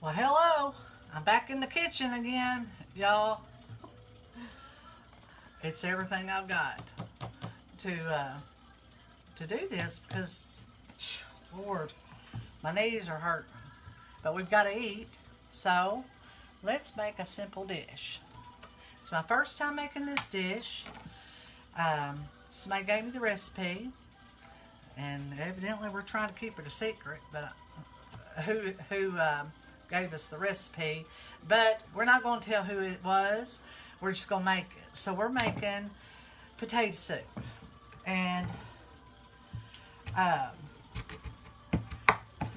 Well, hello. I'm back in the kitchen again, y'all. It's everything I've got to do this because, Lord, my knees are hurting. But we've got to eat, so let's make a simple dish. It's my first time making this dish. Somebody gave me the recipe, and evidently we're trying to keep it a secret. But who gave us the recipe? But we're not going to tell who it was. We're just going to make it. So we're making potato soup, and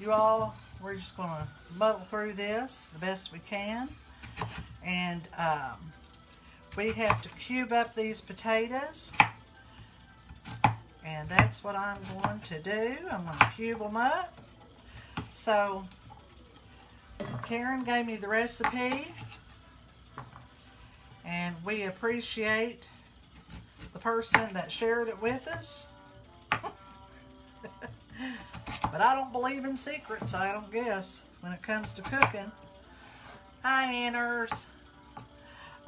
you all, we're just going to muddle through this the best we can, and we have to cube up these potatoes, and that's what I'm going to do. I'm going to cube them up. So Karen gave me the recipe, and we appreciate the person that shared it with us. But I don't believe in secrets, I don't guess, when it comes to cooking. Hi, Anners.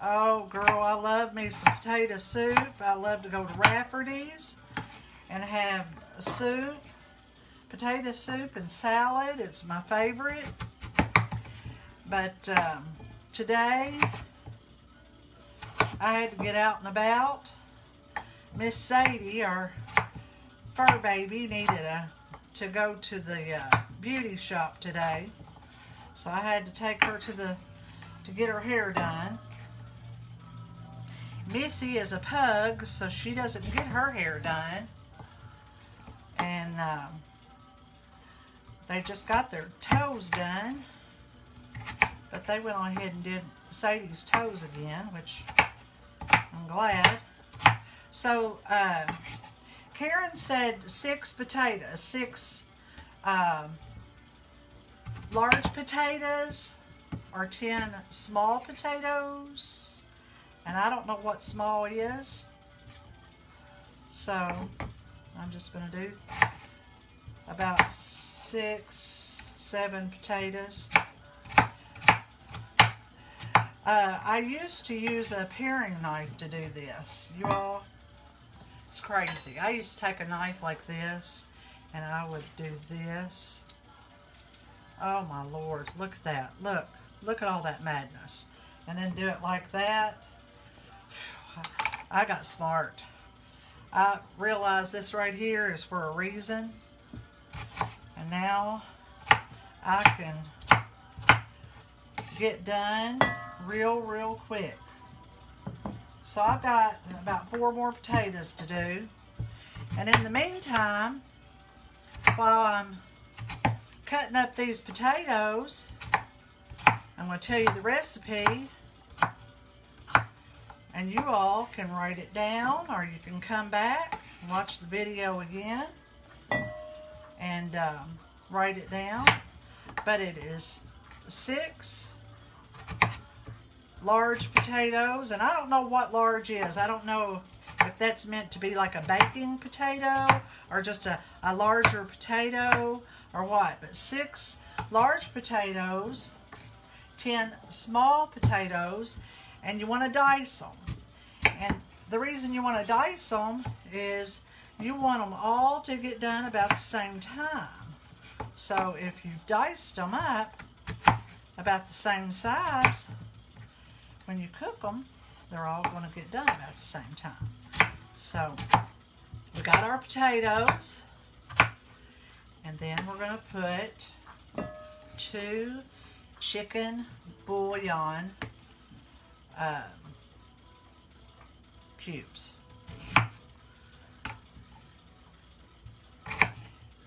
Oh, girl, I love me some potato soup. I love to go to Rafferty's and have soup, potato soup and salad. It's my favorite. But today, I had to get out and about. Miss Sadie, our fur baby, needed to go to the beauty shop today. So I had to take her to get her hair done. Missy is a pug, so she doesn't get her hair done. And they just got their toes done. But they went on ahead and did Sadie's toes again, which I'm glad. So Karen said 6 potatoes, 6 large potatoes or 10 small potatoes. And I don't know what small is. So I'm just going to do about 6, 7 potatoes. I used to use a paring knife to do this. You all, it's crazy. I used to take a knife like this, and I would do this. Oh my Lord, look at that. Look at all that madness. And then do it like that. I got smart. I realized this right here is for a reason. And now I can get done real quick. So I've got about 4 more potatoes to do. And in the meantime, while I'm cutting up these potatoes, I'm going to tell you the recipe. And you all can write it down, or you can come back and watch the video again and write it down. But it is 6 large potatoes, and I don't know what large is. I don't know if that's meant to be like a baking potato or just a larger potato or what. But 6 large potatoes, 10 small potatoes, and you want to dice them. And the reason you want to dice them is you want them all to get done about the same time. So if you've diced them up about the same size, when you cook them, they're all going to get done about the same time. So we got our potatoes, and then we're going to put 2 chicken bouillon cubes.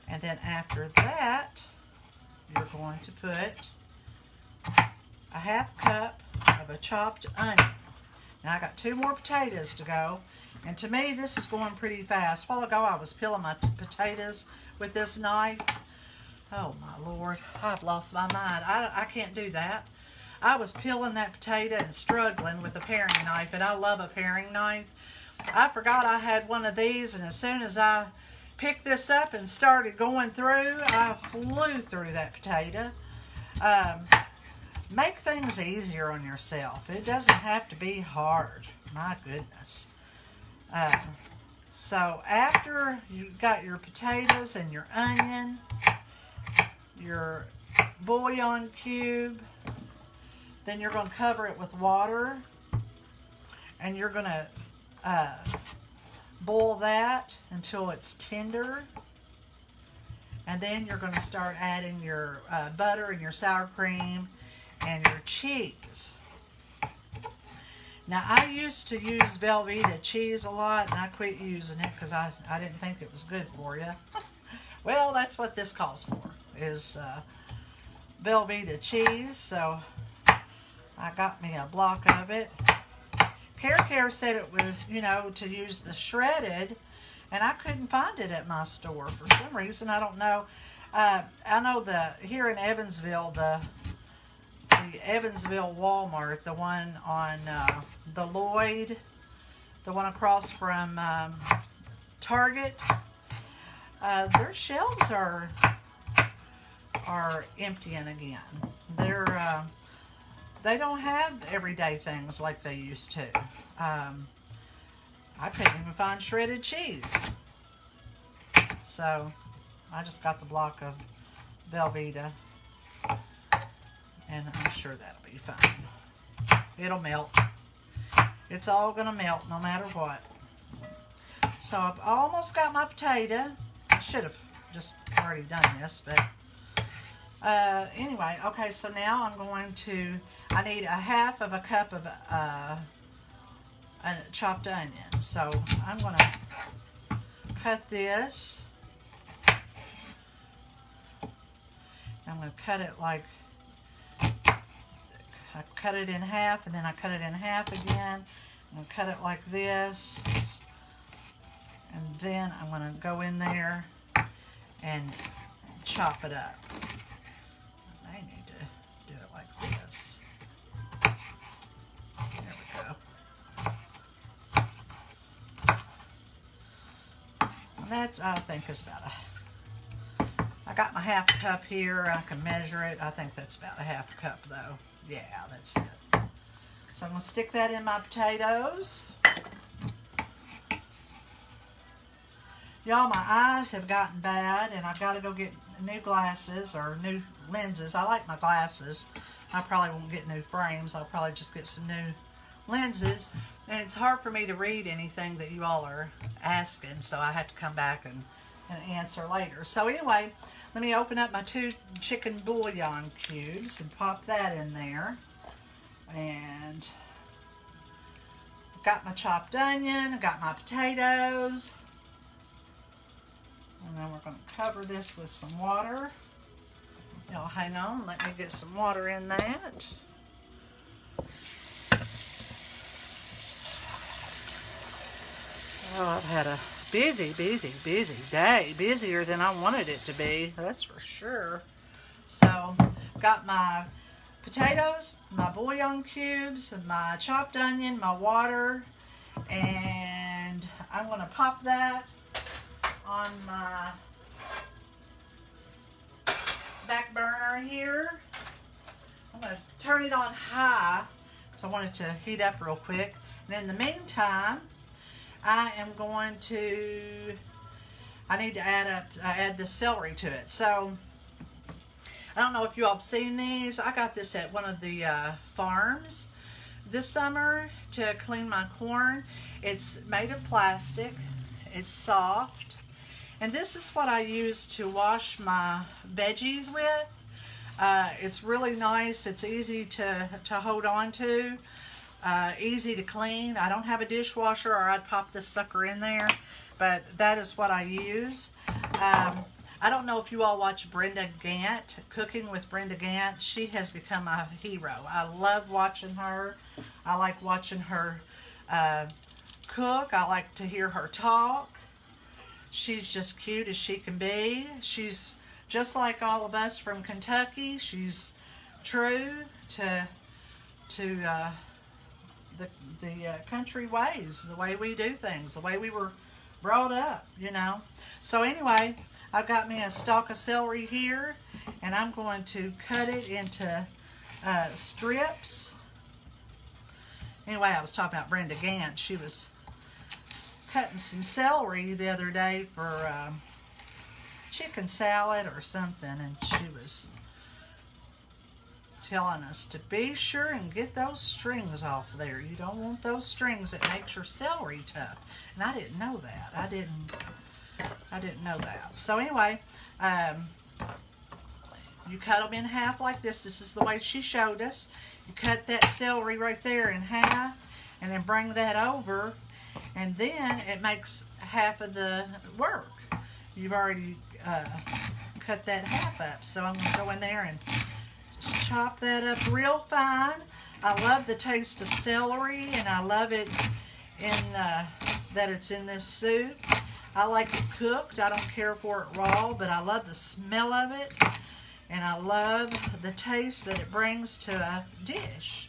And then after that, you're going to put a half cup of a chopped onion. Now I got 2 more potatoes to go, and to me this is going pretty fast. A while ago I was peeling my potatoes with this knife. Oh my Lord, I've lost my mind. I can't do that. I was peeling that potato and struggling with a paring knife, and I love a paring knife. I forgot I had one of these, and as soon as I picked this up and started going through, I flew through that potato. make things easier on yourself. It doesn't have to be hard. My goodness. So after you got your potatoes and your onion, your bouillon cube, then you're going to cover it with water, and you're going to boil that until it's tender. And then you're going to start adding your butter and your sour cream and your cheese. Now, I used to use Velveeta cheese a lot, and I quit using it because I didn't think it was good for you. Well, that's what this calls for, is Velveeta cheese. So I got me a block of it. Care said it was, you know, to use the shredded, and I couldn't find it at my store for some reason. I don't know. I know here in Evansville, the Evansville Walmart, the one on the Lloyd, the one across from Target, their shelves are emptying again. They don't have everyday things like they used to. I couldn't even find shredded cheese. So I just got the block of Velveeta, and I'm sure that'll be fine. It'll melt. It's all gonna melt no matter what. So I've almost got my potato. I should have just already done this, but anyway, okay, so now I need a half of a cup of chopped onion. So I'm going to cut this. I'm going to cut it like, I cut it in half, and then I cut it in half again. I'm going to cut it like this. And then I'm going to go in there and chop it up. I need to do it like this. There we go. And that's, I think, is about I got my half cup here. I can measure it. I think that's about a half cup, though. Yeah, that's it. So I'm going to stick that in my potatoes. Y'all, my eyes have gotten bad, and I've got to go get new glasses or new lenses. I like my glasses. I probably won't get new frames. I'll probably just get some new lenses. And it's hard for me to read anything that you all are asking, so I have to come back and answer later. So anyway, let me open up my 2 chicken bouillon cubes and pop that in there. And got my chopped onion, got my potatoes. And then we're going to cover this with some water. Y'all hang on, let me get some water in that. Oh, I've had a busy day. Busier than I wanted it to be, that's for sure. So, got my potatoes, my bouillon cubes, my chopped onion, my water, and I'm going to pop that on my back burner here. I'm going to turn it on high because I want it to heat up real quick. And in the meantime, I am going to, I need to add the celery to it. So, I don't know if you all have seen these. I got this at one of the farms this summer to clean my corn. It's made of plastic. It's soft. And this is what I use to wash my veggies with. It's really nice. It's easy to hold on to. Easy to clean. I don't have a dishwasher, or I'd pop this sucker in there. But that is what I use. I don't know if you all watch Brenda Gant, Cooking with Brenda Gant. She has become a hero. I love watching her. I like watching her cook. I like to hear her talk. She's just cute as she can be. She's just like all of us from Kentucky. She's true to the country ways, the way we do things, the way we were brought up, you know. So anyway, I've got me a stalk of celery here, and I'm going to cut it into strips. Anyway, I was talking about Brenda Gant. She was cutting some celery the other day for chicken salad or something, and she was telling us to be sure and get those strings off there. You don't want those strings. It makes your celery tough. And I didn't know that. I didn't know that. So anyway, you cut them in half like this. This is the way she showed us. You cut that celery right there in half, and then bring that over, and then it makes half of the work. You've already cut that half up. So I'm going to go in there and just chop that up real fine. I love the taste of celery, and I love it in that it's in this soup. I like it cooked. I don't care for it raw, but I love the smell of it, and I love the taste that it brings to a dish.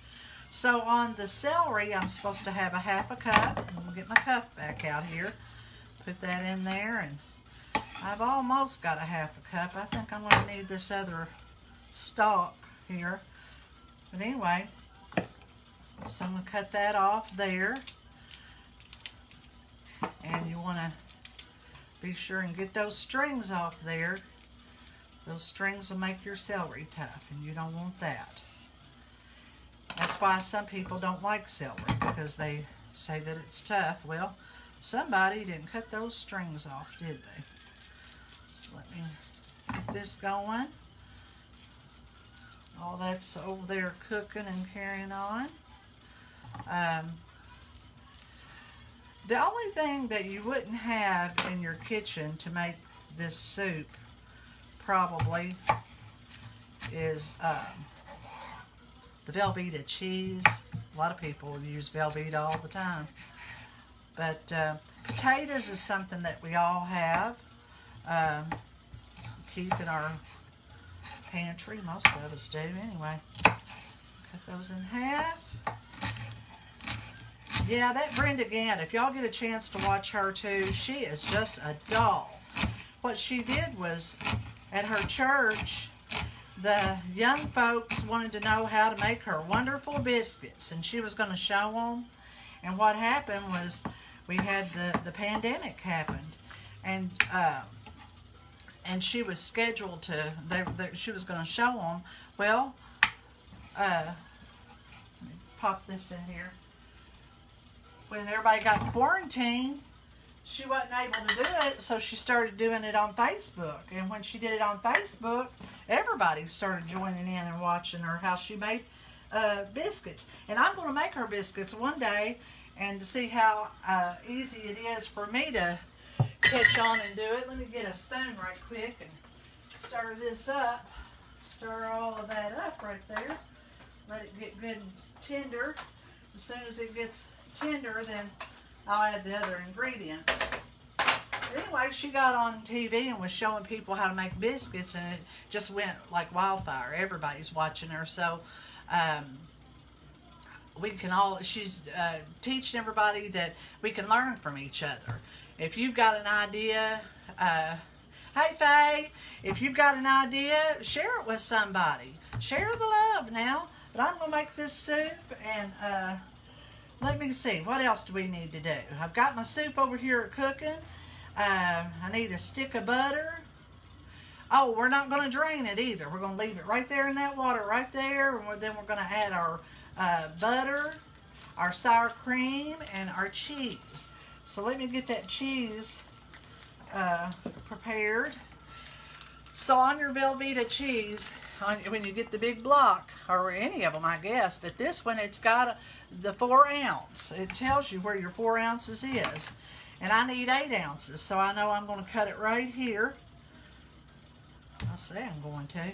So on the celery, I'm supposed to have a half a cup. I'm going to get my cup back out here. Put that in there, and I've almost got a half a cup. I think I'm going to need this other stalk here. But anyway, so I'm going to cut that off there. And you want to be sure and get those strings off there. Those strings will make your celery tough, and you don't want that. That's why some people don't like celery, because they say that it's tough. Well, somebody didn't cut those strings off, did they? So let me get this going. All that's over there cooking and carrying on. The only thing that you wouldn't have in your kitchen to make this soup probably is the Velveeta cheese. A lot of people use Velveeta all the time. But potatoes is something that we all have. Keep in our pantry. Most of us do anyway. Cut those in half. Yeah, that Brenda Gant, if y'all get a chance to watch her too, she is just a doll. What she did was, at her church, the young folks wanted to know how to make her wonderful biscuits, and she was going to show them. And what happened was, we had the pandemic happened, and she was scheduled to, she was going to show them. Well, let me pop this in here. When everybody got quarantined, she wasn't able to do it, so she started doing it on Facebook. And when she did it on Facebook, everybody started joining in and watching her, how she made biscuits. And I'm going to make her biscuits one day, and to see how easy it is for me to catch on and do it. Let me get a spoon right quick and stir this up. Stir all of that up right there. Let it get good and tender. As soon as it gets tender, then I'll add the other ingredients. Anyway, she got on TV and was showing people how to make biscuits, and it just went like wildfire. Everybody's watching her. So we can all, she's teaching everybody that we can learn from each other. If you've got an idea, hey Faye, if you've got an idea, share it with somebody. Share the love now. But I'm going to make this soup, and let me see, what else do we need to do? I've got my soup over here cooking. I need a stick of butter. Oh, we're not going to drain it either. We're going to leave it right there in that water right there. And then we're going to add our butter, our sour cream, and our cheese. So let me get that cheese prepared. So on your Velveeta cheese, when you get the big block, or any of them I guess, but this one, it's got the 4 ounce. It tells you where your 4 ounces is. And I need 8 ounces, so I know I'm going to cut it right here. I say I'm going to.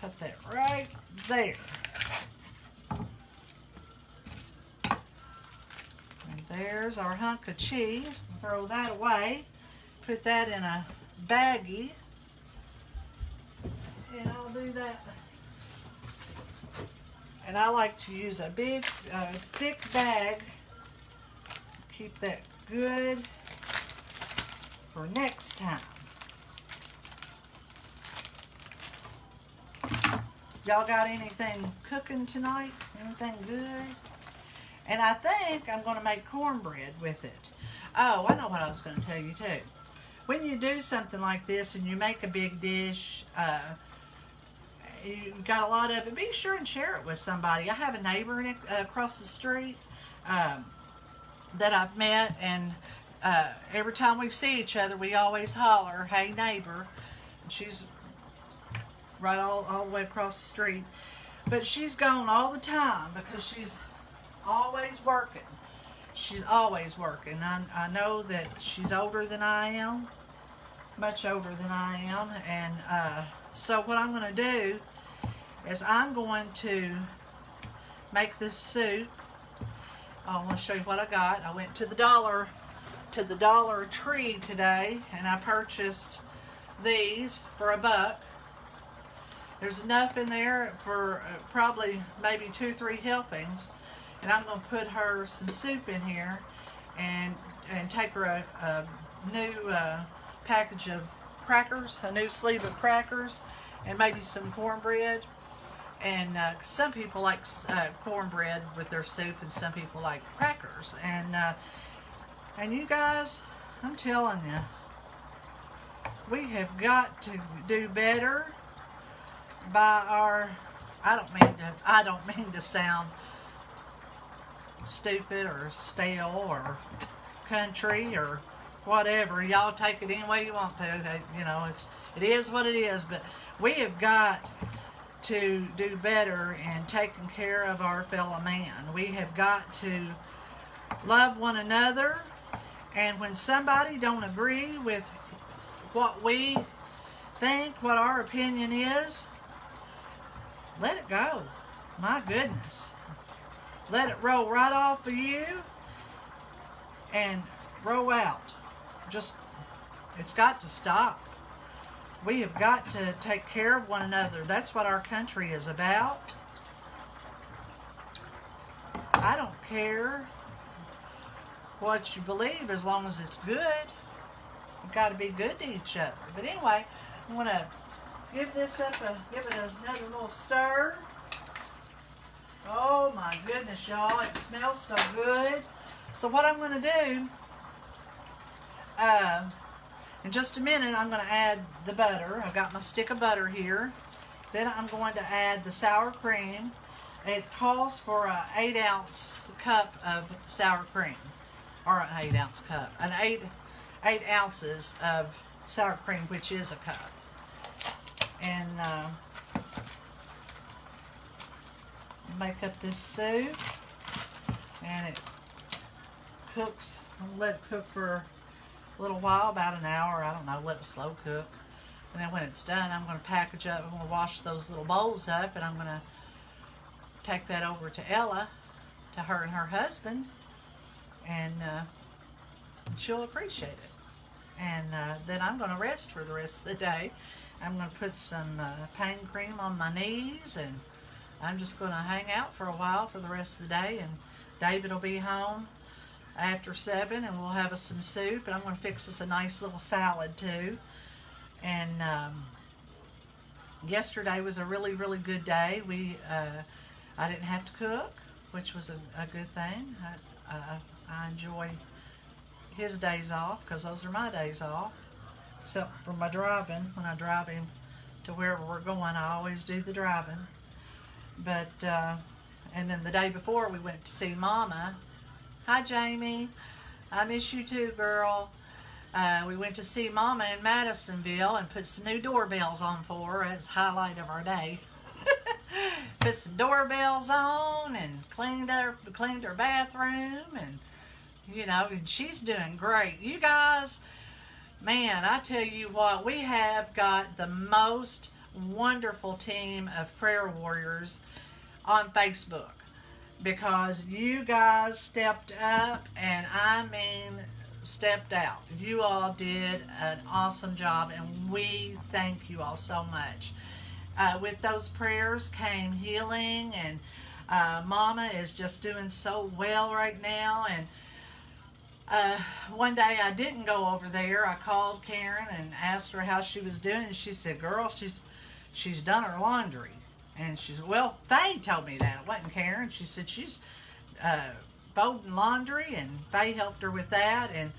Cut that right there. And there's our hunk of cheese. Throw that away. Put that in a baggie. And I'll do that. And I like to use a big, thick bag. Keep that good for next time. Y'all got anything cooking tonight? Anything good? And I think I'm going to make cornbread with it. Oh, I know what I was going to tell you too. When you do something like this and you make a big dish, you got a lot of it, be sure and share it with somebody. I have a neighbor across the street that I've met, and every time we see each other, we always holler, "Hey neighbor." And she's right all the way across the street. But she's gone all the time because she's always working. She's always working. I know that she's older than I am, much older than I am, and so what I'm going to do is I'm going to make this soup. I want to show you what I got. I went to the Dollar Tree today, and I purchased these for $1. There's enough in there for probably maybe 2-3 helpings, and I'm going to put her some soup in here, and take her a new package of crackers, a new sleeve of crackers, and maybe some cornbread. And some people like cornbread with their soup, and some people like crackers. And you guys, I'm telling you, we have got to do better by our. I don't mean to sound stupid or stale or country or whatever. Y'all take it any way you want to. You know, it is what it is. But we have got to do better in taking care of our fellow man. We have got to love one another, and when somebody don't agree with what we think, what our opinion is, let it go. My goodness. Let it roll right off of you and roll out. It's got to stop. We have got to take care of one another. That's what our country is about. I don't care what you believe as long as it's good. You've got to be good to each other. But anyway, I'm going to give it another little stir. Oh my goodness, y'all, it smells so good. So what I'm going to do, in just a minute, I'm going to add the butter. I've got my stick of butter here. Then I'm going to add the sour cream. It calls for an 8-ounce cup of sour cream, or an 8-ounce cup, an 8 ounces of sour cream, which is a cup. And make up this soup, and it cooks. I'll let it cook for a little while, about an hour. I don't know, let it slow cook. And then when it's done, I'm going to package up. I'm going to wash those little bowls up, and I'm going to take that over to Ella, to her and her husband, and she'll appreciate it. And then I'm going to rest for the rest of the day. I'm going to put some pain cream on my knees, and I'm just going to hang out for a while for the rest of the day. And David will be home after 7, and we'll have us some soup, and I'm going to fix us a nice little salad too. And yesterday was a really, really good day. I didn't have to cook, which was a good thing. I enjoy his days off, because those are my days off, except for my driving. When I drive him to wherever we're going, I always do the driving. But and then the day before, we went to see Mama. Hi, Jamie. I miss you too, girl. We went to see Mama in Madisonville and put some new doorbells on for her. It was the highlight of our day. Put some doorbells on and cleaned her bathroom, and you know, she's doing great. You guys, man, I tell you what, we have got the most wonderful team of prayer warriors on Facebook, because you guys stepped up, and I mean stepped out. You all did an awesome job, and we thank you all so much. With those prayers came healing, and Mama is just doing so well right now. And one day I didn't go over there. I called Karen and asked her how she was doing, and she said, "Girl, she's done her laundry." And she said, well, Faye told me that. It wasn't Karen. She said she's folding laundry, and Faye helped her with that. And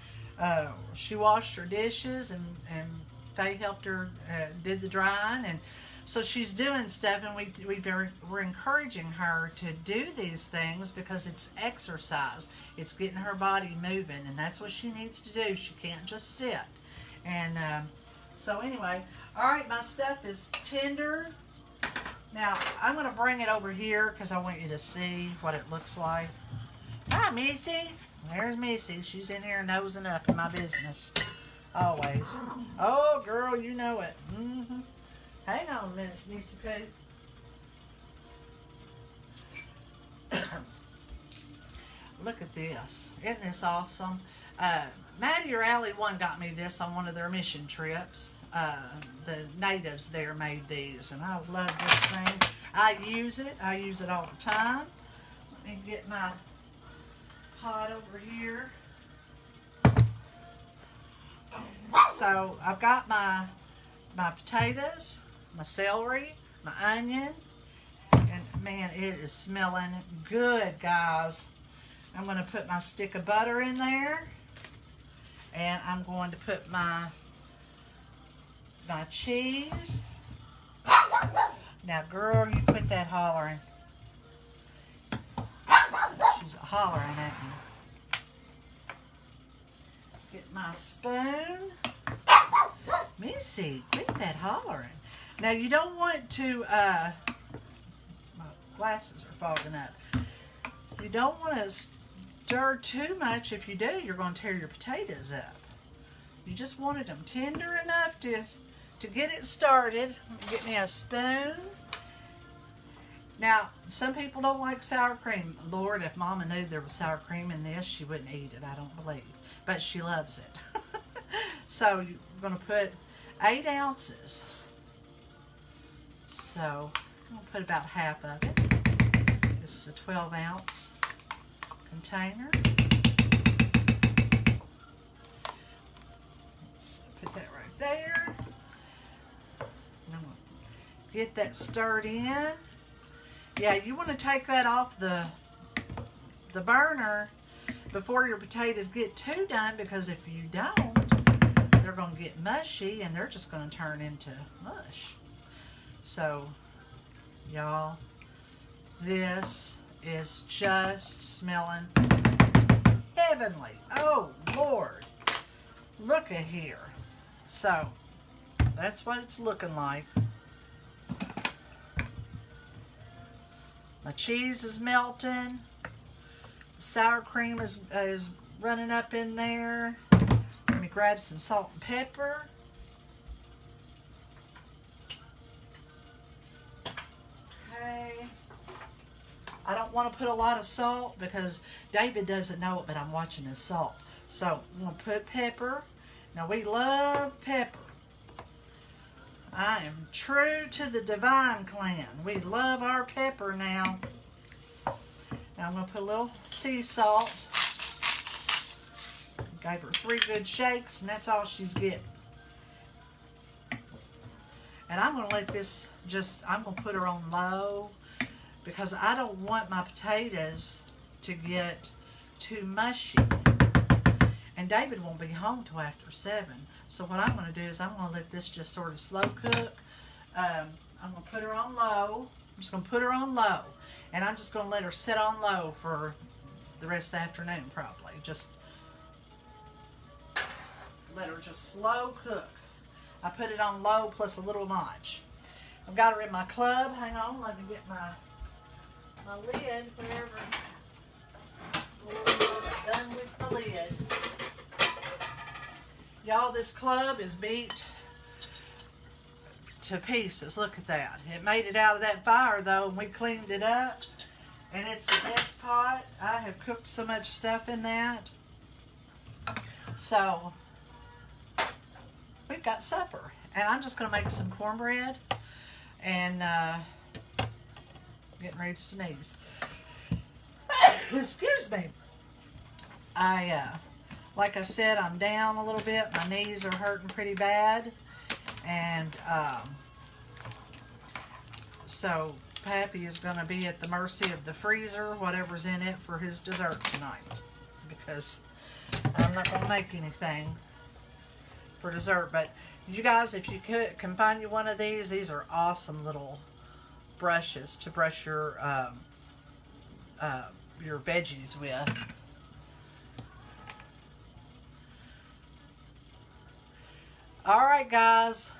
she washed her dishes, and Faye helped her, did the drying. And so she's doing stuff, and we're encouraging her to do these things because it's exercise. It's getting her body moving, and that's what she needs to do. She can't just sit. And so anyway, all right, my stuff is tender. Now, I'm going to bring it over here because I want you to see what it looks like. Hi, Missy. There's Missy. She's in here nosing up in my business. Always. Oh, girl, you know it. Mm-hmm. Hang on a minute, Missy Pooh. Look at this. Isn't this awesome? Maddie or Allie one got me this on one of their mission trips. The natives there made these, and I love this thing. I use it. I use it all the time. Let me get my pot over here. So I've got my potatoes, my celery, my onion, and man, it is smelling good, guys. I'm going to put my stick of butter in there, and I'm going to put my cheese. Now, girl, you quit that hollering. She's hollering at me. Get my spoon. Missy, quit that hollering. Now, you don't want to, my glasses are fogging up. You don't want to stir too much. If you do, you're going to tear your potatoes up. You just wanted them tender enough to get it started. Get me a spoon. Now, some people don't like sour cream. Lord, if Mama knew there was sour cream in this, she wouldn't eat it, I don't believe. But she loves it. So you're going to put 8 ounces. So I'm going to put about half of it. This is a 12-ounce container. So put that right there. And I'm going to get that stirred in. Yeah, you want to take that off the burner before your potatoes get too done, because if you don't, they're going to get mushy and they're just going to turn into mush. So, y'all, this is just smelling heavenly. Oh, Lord. Look at here. So, that's what it's looking like. My cheese is melting. The sour cream is running up in there. Let me grab some salt and pepper. Okay. I don't want to put a lot of salt because David doesn't know it, but I'm watching his salt. So I'm going to put pepper. Now we love pepper. I am true to the Divine clan. We love our pepper now. Now I'm going to put a little sea salt. Gave her 3 good shakes, and that's all she's getting. And I'm going to let this I'm going to put her on low because I don't want my potatoes to get too mushy. And David won't be home till after 7. So what I'm going to do is I'm going to let this just sort of slow cook. I'm going to put her on low. I'm just going to put her on low. And I'm just going to let her sit on low for the rest of the afternoon probably. Just let her just slow cook. I put it on low plus a little notch. I've got her in my club. Hang on, let me get my lid, whatever. Done with the lid. Y'all, this club is beat to pieces. Look at that. It made it out of that fire though, and we cleaned it up. And it's the best pot. I have cooked so much stuff in that. So we've got supper. And I'm just going to make some cornbread. And getting ready to sneeze. Excuse me. Like I said, I'm down a little bit. My knees are hurting pretty bad. And so Pappy is going to be at the mercy of the freezer, whatever's in it, for his dessert tonight. Because I'm not going to make anything for dessert. But you guys, if you can find you one of these are awesome little brushes to brush your veggies with. Alright guys,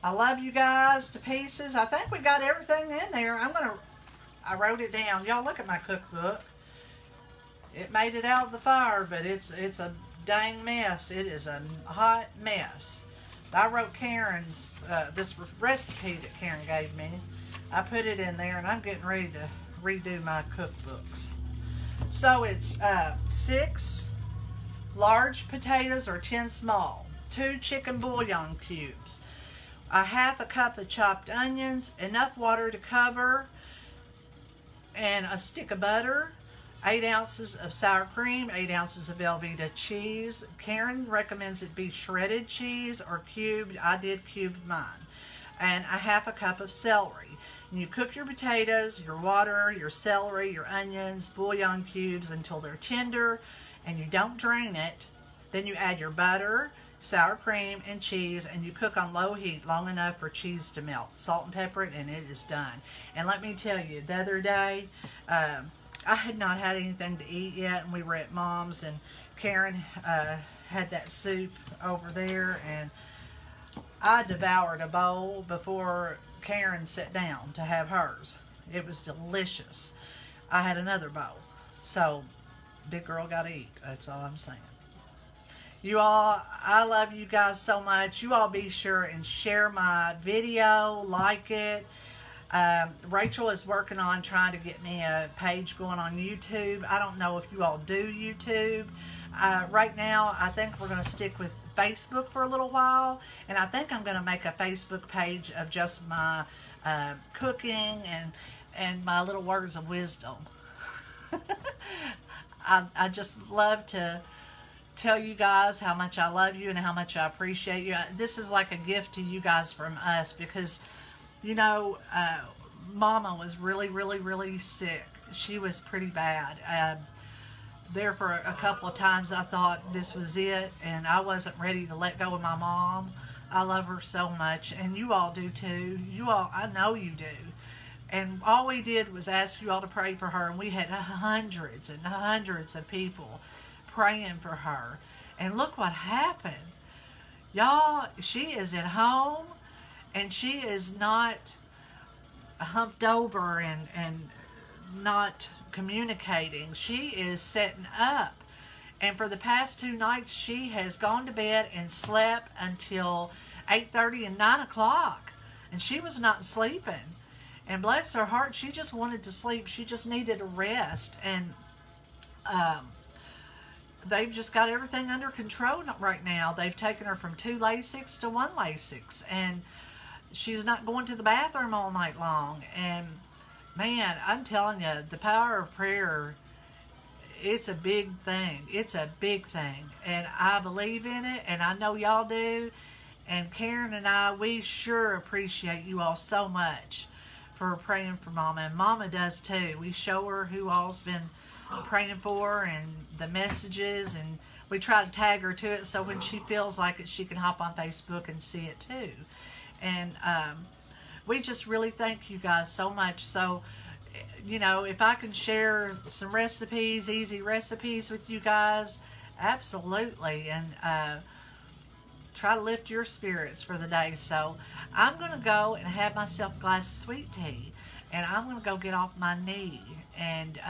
I love you guys to pieces. I think we got everything in there. I wrote it down. Y'all look at my cookbook. It made it out of the fire, but it's a dang mess. It is a hot mess. I wrote Karen's, this recipe that Karen gave me. I put it in there, and I'm getting ready to redo my cookbooks. So it's 6 large potatoes or 10 small, 2 chicken bouillon cubes, a half a cup of chopped onions, enough water to cover, and a stick of butter, 8 ounces of sour cream, 8 ounces of Velveeta cheese. Karen recommends it be shredded cheese or cubed. I did cubed mine. And a half a cup of celery. And you cook your potatoes, your water, your celery, your onions, bouillon cubes until they're tender, and you don't drain it. Then you add your butter, sour cream, and cheese, and you cook on low heat long enough for cheese to melt. Salt and pepper it, and it is done. And let me tell you, the other day, I had not had anything to eat yet, and we were at Mom's, and Karen had that soup over there, and I devoured a bowl before Karen sat down to have hers. It was delicious. I had another bowl. So, big girl got to eat. That's all I'm saying. You all, I love you guys so much. You all be sure and share my video, like it. Rachel is working on trying to get me a page going on YouTube. I don't know if you all do YouTube. Right now, I think we're going to stick with Facebook for a little while. And I think I'm going to make a Facebook page of just my cooking and my little words of wisdom. I just love to tell you guys how much I love you and how much I appreciate you. This is like a gift to you guys from us because, you know, Mama was really, really, really sick. She was pretty bad. There for a couple of times I thought this was it, and I wasn't ready to let go of my mom. I love her so much, and you all do too. You all, I know you do. And all we did was ask you all to pray for her, and we had hundreds and hundreds of people praying for her. And look what happened. Y'all, she is at home, and she is not humped over and not communicating. She is setting up. And for the past 2 nights, she has gone to bed and slept until 8:30 and 9 o'clock. And she was not sleeping. And bless her heart, she just wanted to sleep. She just needed a rest. And they've just got everything under control right now. They've taken her from 2 Lasix to 1 Lasix. And she's not going to the bathroom all night long. And man, I'm telling you, the power of prayer, it's a big thing. It's a big thing. And I believe in it, and I know y'all do. And Karen and I, we sure appreciate you all so much for praying for Mama. And Mama does too. We show her who all's been praying for her and the messages, and we try to tag her to it so when she feels like it, she can hop on Facebook and see it too. And we just really thank you guys so much. So, you know, if I can share some recipes, easy recipes with you guys, absolutely. And try to lift your spirits for the day. So I'm going to go and have myself a glass of sweet tea. And I'm going to go get off my knee and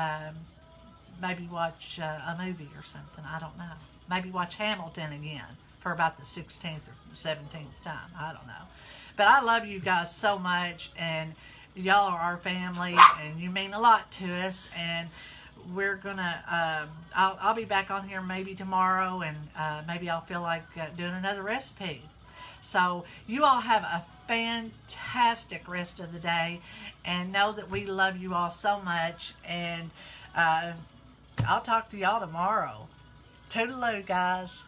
maybe watch a movie or something. I don't know. Maybe watch Hamilton again for about the 16th or 17th time. I don't know. But I love you guys so much, and y'all are our family, and you mean a lot to us. And we're gonna, I'll be back on here maybe tomorrow, and maybe I'll feel like doing another recipe. So you all have a fantastic rest of the day, and know that we love you all so much. And I'll talk to y'all tomorrow. Toodle-oo, guys.